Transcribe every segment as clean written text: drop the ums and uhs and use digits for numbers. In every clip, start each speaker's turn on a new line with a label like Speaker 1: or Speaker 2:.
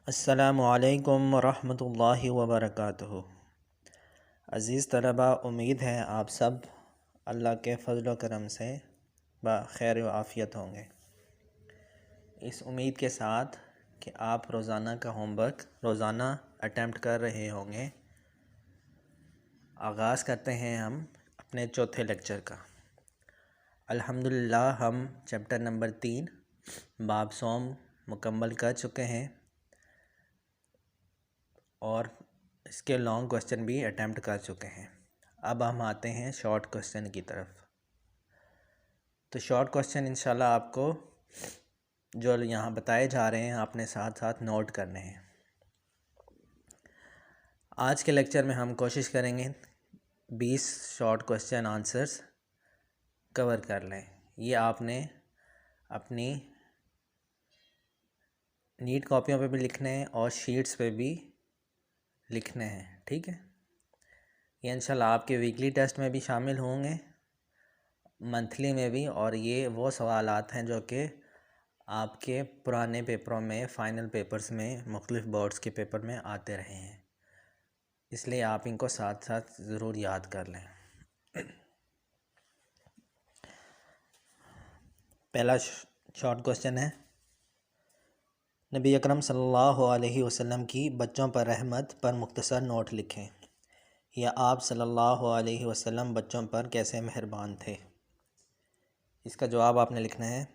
Speaker 1: अस्सलामुअलैकुम रहमतुल्लाहि व बरकातुहू। अज़ीज़ तलबा, उम्मीद है आप सब अल्लाह के फ़ज़ल व करम से खैर व आफ़ियत होंगे। इस उम्मीद के साथ कि आप रोज़ाना का होमवर्क रोज़ाना अटैम्प्ट कर रहे होंगे, आगाज़ करते हैं हम अपने चौथे लेक्चर का। अल्हम्दुलिल्लाह हम चैप्टर नंबर 3 बाब सौम मुकम्मल कर चुके हैं और इसके लॉन्ग क्वेश्चन भी अटैम्प्ट कर चुके हैं। अब हम आते हैं शॉर्ट क्वेश्चन की तरफ। तो शॉर्ट क्वेश्चन इंशाल्लाह आपको जो यहाँ बताए जा रहे हैं आपने साथ साथ नोट करने हैं। आज के लेक्चर में हम कोशिश करेंगे 20 शॉर्ट क्वेश्चन आंसर्स कवर कर लें। ये आपने अपनी नीट कॉपियों पे भी लिखने हैं और शीट्स पे भी लिखने हैं, ठीक है। ये इंशाल्लाह आपके वीकली टेस्ट में भी शामिल होंगे, मंथली में भी, और ये वो सवालात हैं जो कि आपके पुराने पेपरों में, फ़ाइनल पेपर्स में, मुख्तलिफ़ बोर्ड्स के पेपर में आते रहे हैं, इसलिए आप इनको साथ साथ ज़रूर याद कर लें। पहला शॉर्ट क्वेश्चन है, नबी अकरम सल्लल्लाहु अलैहि वसल्लम की बच्चों पर रहमत पर मुख्तसर नोट लिखें, या आप सल्लल्लाहु अलैहि वसल्लम बच्चों पर कैसे मेहरबान थे। इसका जवाब आपने लिखना है,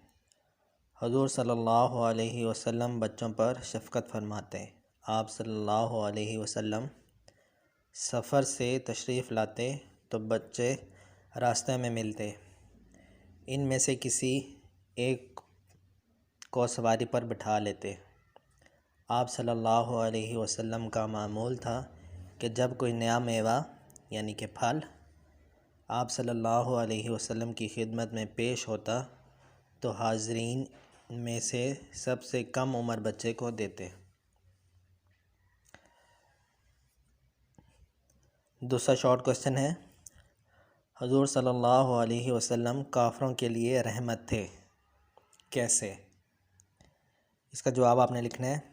Speaker 1: हुज़ूर सल्लल्लाहु अलैहि वसल्लम बच्चों पर शफ़क़त फरमाते। आप सल्लल्लाहु अलैहि वसल्लम सफ़र से तशरीफ़ लाते तो बच्चे रास्ते में मिलते, इनमें से किसी एक को सवारी पर बिठा लेते। आप सल्लल्लाहु अलैहि वसल्लम का मामूल था कि जब कोई नया मेवा यानी कि फल आप सल्लल्लाहु अलैहि वसल्लम की खिदमत में पेश होता तो हाज़रीन में से सबसे कम उम्र बच्चे को देते। दूसरा शॉर्ट क्वेश्चन है, हुज़ूर सल्लल्लाहु अलैहि वसल्लम काफ़िरों के लिए रहमत थे, कैसे। इसका जवाब आपने लिखना है,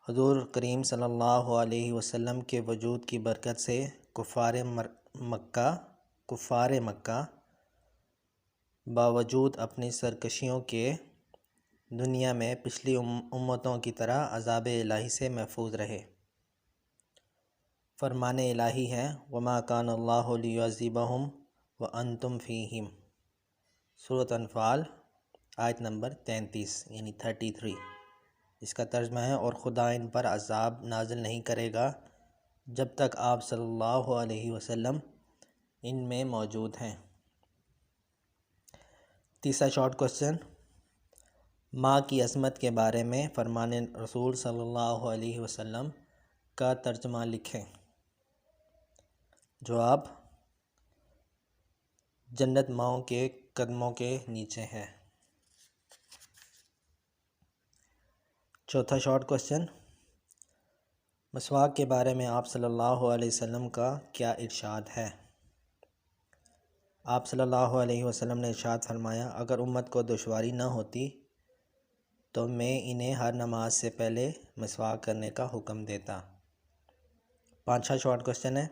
Speaker 1: हुज़ूर करीम सल्लल्लाहु अलैहि वसल्लम के वजूद की बरकत से कुफ़ार मक्का बावजूद अपनी सरकशियों के दुनिया में पिछली उम्मतों की तरह अज़ाब इलाही से महफूज रहे। फरमान इलाही है, वमा कान अल्लाहु लियुअज़्ज़िबहुम व अंतुम फ़ीहिम, सूरत अनफ़ाल आयत नंबर 33 यानी 33। इसका तर्जुमा है, और खुदा इन पर अज़ाब नाज़िल नहीं करेगा जब तक आप सल्लल्लाहु अलैहि वसल्लम इनमें मौजूद हैं। तीसरा शॉर्ट क्वेश्चन, माँ की अज़मत के बारे में फरमान रसूल सल्लल्लाहु अलैहि वसल्लम का तर्जुमा लिखें। जवाब, जन्नत माँ के कदमों के नीचे है। चौथा शॉर्ट क्वेश्चन, मसवाक के बारे में आप सल्लल्लाहु अलैहि वसल्लम का क्या इरशाद है। आप सल्लल्लाहु अलैहि वसल्लम ने इरशाद फरमाया, अगर उम्मत को दुश्वारी न होती तो मैं इन्हें हर नमाज से पहले मसवाक करने का हुक्म देता। पांचवा शॉर्ट क्वेश्चन है,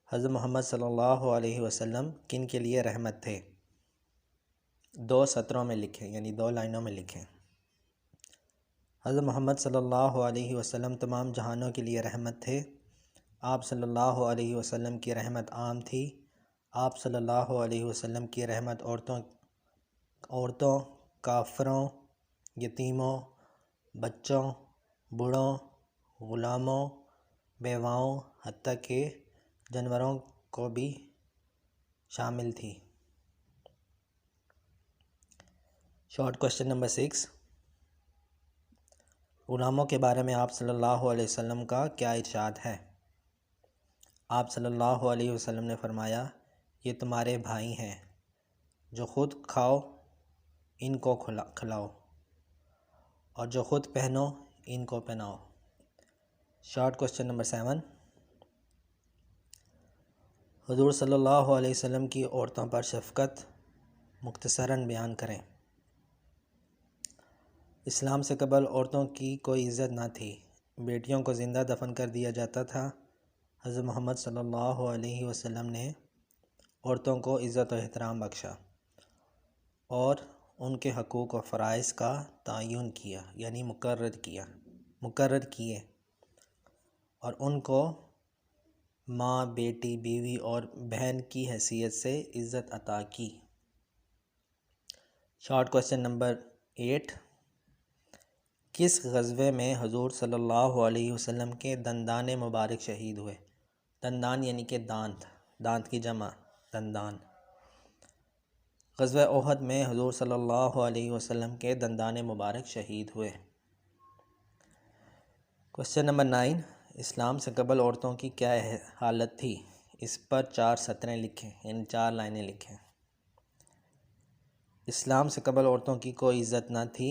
Speaker 1: हज़रत मोहम्मद सल्लल्लाहु अलैहि वसल्लम किन के लिए रहमत थे। 2 सत्रों में लिखें यानी 2 लाइनों में लिखें। हज़रत मोहम्मद सल्लल्लाहु अलैहि वसल्लम तमाम जहानों के लिए रहमत थे। आप सल्लल्लाहु अलैहि वसल्लम की रहमत आम थी। आप सल्लल्लाहु अलैहि वसल्लम की रहमत औरतों, काफिरों, यतीमों, बच्चों, बूढ़ों, ग़ुलामों, बेवाओं, हत्ता के जानवरों को भी शामिल थी। शॉर्ट क्वेश्चन नंबर 6, ग़ुलामों के बारे में आप सल्लल्लाहु अलैहि वसल्लम का क्या इरशाद है। आप सल्लल्लाहु अलैहि वसल्लम ने फरमाया, ये तुम्हारे भाई हैं, जो ख़ुद खाओ इनको खिलाओ, और जो ख़ुद पहनो इनको पहनाओ। शॉर्ट क्वेश्चन नंबर 7, हुज़ूर सल्लल्लाहु अलैहि वसल्लम की औरतों पर शफ़क़त मुख्तसरन बयान करें। इस्लाम से कबल औरतों की कोई इज़्ज़त ना थी, बेटियों को ज़िंदा दफन कर दिया जाता था। हज़रत मोहम्मद सल्लल्लाहु अलैहि वसल्लम ने औरतों को इज़्ज़त और एहतराम बख्शा और उनके हकूक़ और फ़राइज़ का तयन किया, यानी मुकर्रर किए और उनको माँ, बेटी, बीवी और बहन की हैसियत से इज़्ज़त अता की। शॉर्ट क्वेश्चन नंबर 8, किस ग़ज़वे में हुज़ूर सल्लल्लाहु अलैहि वसल्लम के दंदान मुबारक शहीद हुए? दंदान यानी कि दांत की जमा दंदान। ग़ज़वे ओहद में हुज़ूर सल्लल्लाहु अलैहि वसल्लम के दंदान मुबारक शहीद हुए। क्वेश्चन नंबर 9, इस्लाम से कबल औरतों की क्या हालत थी? इस पर 4 सतरें लिखें, यानी 4 लाइनें लिखें। इस्लाम से कबल औरतों की कोई इज़्ज़त ना थी,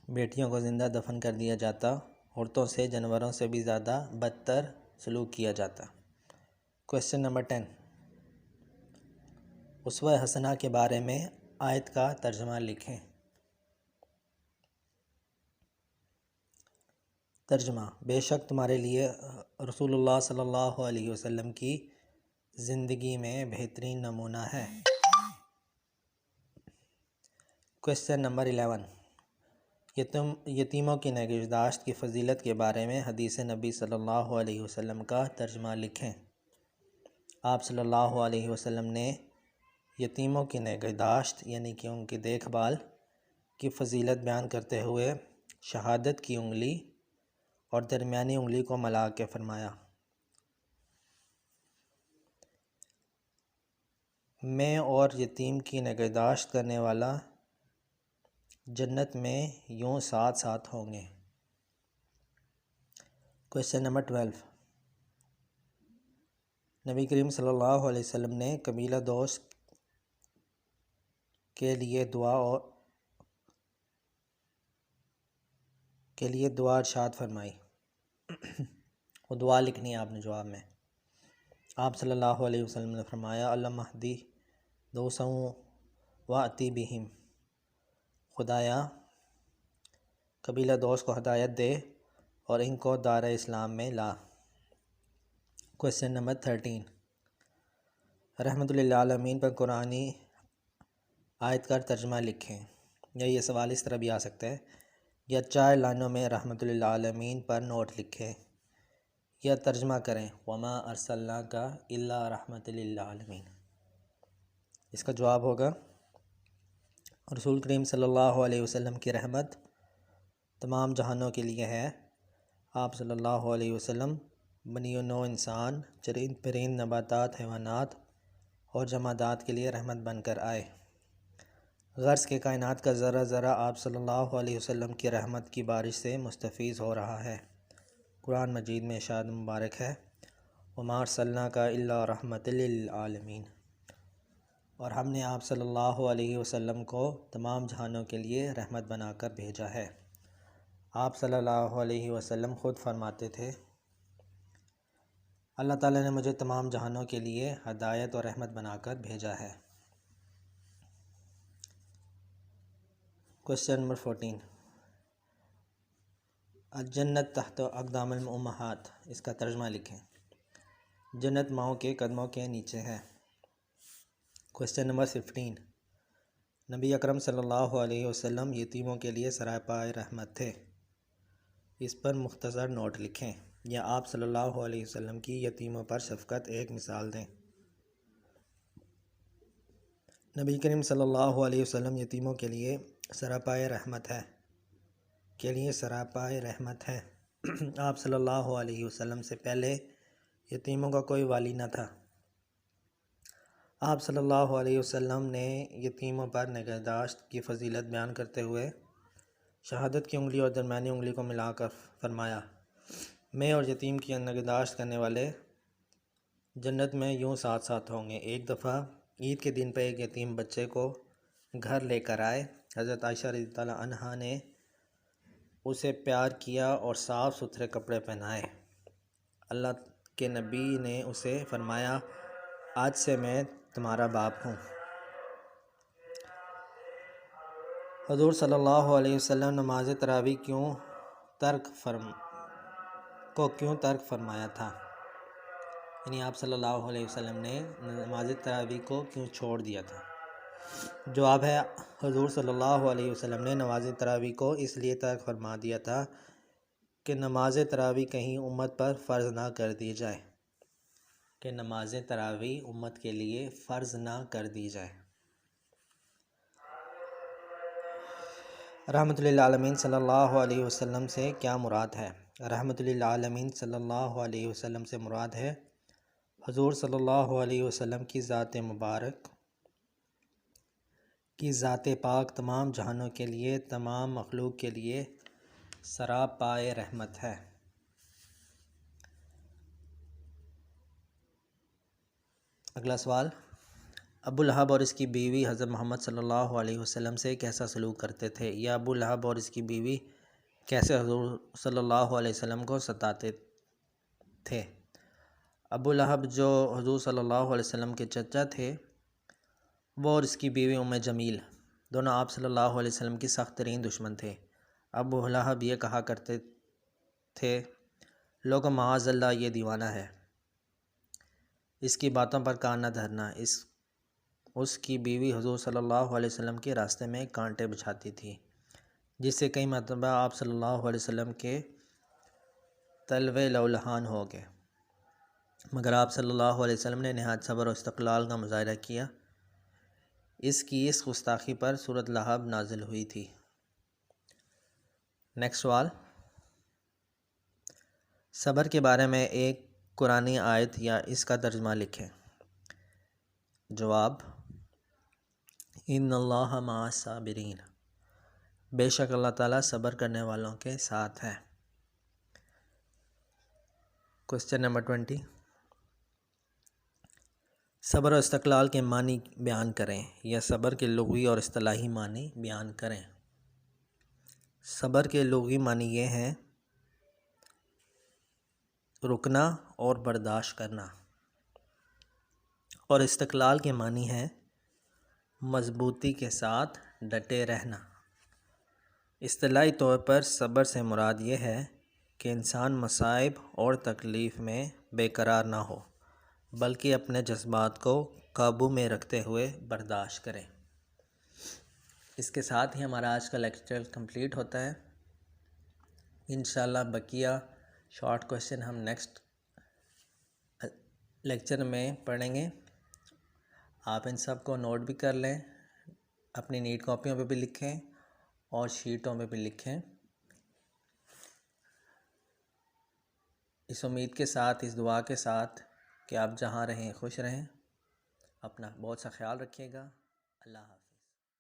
Speaker 1: बेटियों को ज़िंदा दफन कर दिया जाता, औरतों से जानवरों से भी ज़्यादा बदतर सलूक किया जाता। क्वेश्चन नंबर 10, उसवा हसना के बारे में आयत का तर्जुमा लिखें। तर्जुमा, बेशक तुम्हारे लिए रसूलुल्लाह सल्लल्लाहु अलैहि वसल्लम की ज़िंदगी में बेहतरीन नमूना है। क्वेश्चन नंबर 11, यतीमों की निगहदाश्त की फ़जीलत के बारे में हदीस नबी सल्लल्लाहु अलैहि वसल्लम का तर्जुमा लिखें। आप सल्लल्लाहु अलैहि वसल्लम ने यतीमों की निगहदाश्त यानी कि उनकी देखभाल की फ़जीलत बयान करते हुए शहादत की उंगली और दरमियानी उंगली को मिला के फरमाया, मैं और यतीम की निगहदाश्त करने वाला जन्नत में यूं साथ साथ होंगे। क्वेश्चन नंबर 12, नबी करीम सल्लल्लाहु अलैहि वसल्लम ने कबीला दोस्त के लिए दुआ इरशाद फरमाई। वो दुआ लिखनी है आपने जवाब में। आप सल्लल्लाहु अलैहि वसल्लम ने फरमाया, अल्लाह महदी दोसों व अती बिहिम, खुदाया कबीला दोस्त को हदायत दे और इनको दार इस्लाम में ला। क्वेश्चन नंबर 13, रहमतुल लिल आलमीन पर कुरानी आयत का तर्जुमा लिखें। या ये सवाल इस तरह भी आ सकता है, या 4 लाइनों में रहमतुल लिल आलमीन पर नोट लिखें या तर्जुमा करें, वमा अरसलनाका इल्ला रहमतुल लिल आलमीन। इसका जवाब होगा, रसूल करीम सल्लल्लाहु अलैहि वसल्लम की रहमत तमाम जहानों के लिए है। आप सल्लल्लाहु अलैहि वसल्लम बनी नौ इंसान, चरिंद परिंद, नबातात, हैवानात और जमादात के लिए रहमत बनकर आए। गर्ज़ के कायनात का ज़रा ज़रा आप सल्लल्लाहु अलैहि वसल्लम की रहमत की बारिश से मुस्तफ़ीज़ हो रहा है। कुरान मजीद में इरशाद मुबारक है, वमा अरसलनाका इल्ला रहमतल लिल आलमीन, और हमने आप सल्लल्लाहु अलैहि वसल्लम को तमाम जहानों के लिए रहमत बनाकर भेजा है। आप सल्लल्लाहु अलैहि वसल्लम ख़ुद फरमाते थे, अल्लाह ताला ने मुझे तमाम जहानों के लिए हदायत और रहमत बनाकर भेजा है। क्वेश्चन नंबर 14, जन्नत तहत अक़दामुल उम्महात, इसका तर्जुमा लिखें। जन्नत माओं के कदमों के नीचे है। क्वेश्चन नंबर 15, नबी अकरम सल्लल्लाहु अलैहि वसल्लम यतीमों के लिए सरापाए रहमत थे। इस पर मुख्तसर नोट लिखें या आप सल्लल्लाहु अलैहि वसल्लम की यतीमों पर शफ़क़त एक मिसाल दें। नबी करीम सल्लल्लाहु अलैहि वसल्लम यतीमों के लिए सरापाए रहमत है। आप सल्लल्लाहु अलैहि वसल्लम से पहले यतीमों का कोई वाली न था। आप सल्लल्लाहु अलैहि वसल्लम ने यतीमों पर निगहदाश्त की फ़जीलत बयान करते हुए शहादत की उंगली और दरमियानी उंगली को मिलाकर फरमाया, मैं और यतीम की निगहदाश्त करने वाले जन्नत में यूं साथ साथ होंगे। एक दफ़ा ईद के दिन पर एक यतीम बच्चे को घर लेकर आए। हज़रत आयशा रज़ियल्लाहु अन्हा ने उसे प्यार किया और साफ़ सुथरे कपड़े पहनाए। अल्लाह के नबी ने उसे फरमाया, आज से मैं तुम्हारा बाप हूँ। हुज़ूर सल्लल्लाहु अलैहि वसल्लम नमाज तरावी क्यों तर्क फरमाया था, यानी आप सल्लल्लाहु अलैहि वसल्लम ने नमाज तरावी को क्यों छोड़ दिया था। जवाब है, हुज़ूर सल्लल्लाहु अलैहि वसल्लम ने नमाज तरावी को इसलिए तर्क फरमा दिया था कि नमाज तरावी कहीं उम्मत पर फ़र्ज़ ना कर दी जाए, कि नमाज तरावी उम्मत के लिए फ़र्ज़ ना कर दी जाए। रहमतुल्लिल आलमीन सल्लल्लाहु अलैहि वसल्लम से क्या मुराद है। रहमतुल्लिल आलमीन सल्लल्लाहु अलैहि वसल्लम से मुराद है हुज़ूर सल्लल्लाहु अलैहि वसल्लम की ज़ात मुबारक की ज़ात पाक तमाम जहानों के लिए, तमाम मखलूक के लिए सरापाए रहमत है। अगला सवाल, अबू लहब और इसकी बीवी हज़रत मोहम्मद सल्लल्लाहु अलैहि वसल्लम से कैसा सलूक करते थे, या अबू लहब और इसकी बीवी कैसे हुज़ूर सल्लल्लाहु अलैहि वसल्लम को सताते थे। अबू लहब जो हुज़ूर सल्लल्लाहु अलैहि वसल्लम के चचा थे, वो और इसकी बीवी उम्मे जमील दोनों आप सल्लल्लाहु अलैहि वसल्लम की सख्त तरीन दुश्मन थे। अबू लहब ये कहा करते थे, लोगों माअज़ल्लाह ये दीवाना है, इसकी बातों पर कान न धरना। उसकी बीवी हुज़ूर सल्लल्लाहु अलैहि वसल्लम के रास्ते में कांटे बिछाती थी, जिससे कई मरतबा आप सल्लल्लाहु अलैहि वसल्लम के तलवे लौलहान हो गए, मगर आप सल्लल्लाहु अलैहि वसल्लम ने नहायत सब्र और इस्तक़लाल का मुज़ाहिरा किया। इसकी इस गुस्ताखी पर सूरत लहब नाजिल हुई थी। नेक्स्ट सवाल, सब्र के बारे में एक कुरानी आयत या इसका तर्जुमा लिखें। जवाब, इन्नल्लाह मअस साबिरीन, बेशक अल्लाह ताला सब्र करने वालों के साथ है। क्वेश्चन नंबर 20, सब्र और इस्तक़लाल के मानी बयान करें, या सब्र के लुग़वी और इस्तिलाही मानी बयान करें। सब्र के लुग़वी मानी ये हैं, रुकना और बर्दाश्त करना, और इस्तक़लाल के मानी है मज़बूती के साथ डटे रहना। इस्तिलाही तौर पर सब्र से मुराद ये है कि इंसान मसाइब और तकलीफ़ में बेकरार ना हो, बल्कि अपने जज्बात को काबू में रखते हुए बर्दाश्त करें। इसके साथ ही हमारा आज का लेक्चर कंप्लीट होता है। इंशाल्लाह बकिया शॉर्ट क्वेश्चन हम नेक्स्ट लेक्चर में पढ़ेंगे। आप इन सब को नोट भी कर लें, अपनी नीट कॉपियों पे भी लिखें और शीटों पे भी लिखें। इस उम्मीद के साथ, इस दुआ के साथ कि आप जहाँ रहें खुश रहें। अपना बहुत सा ख्याल रखिएगा। अल्लाह हाफ़िज़।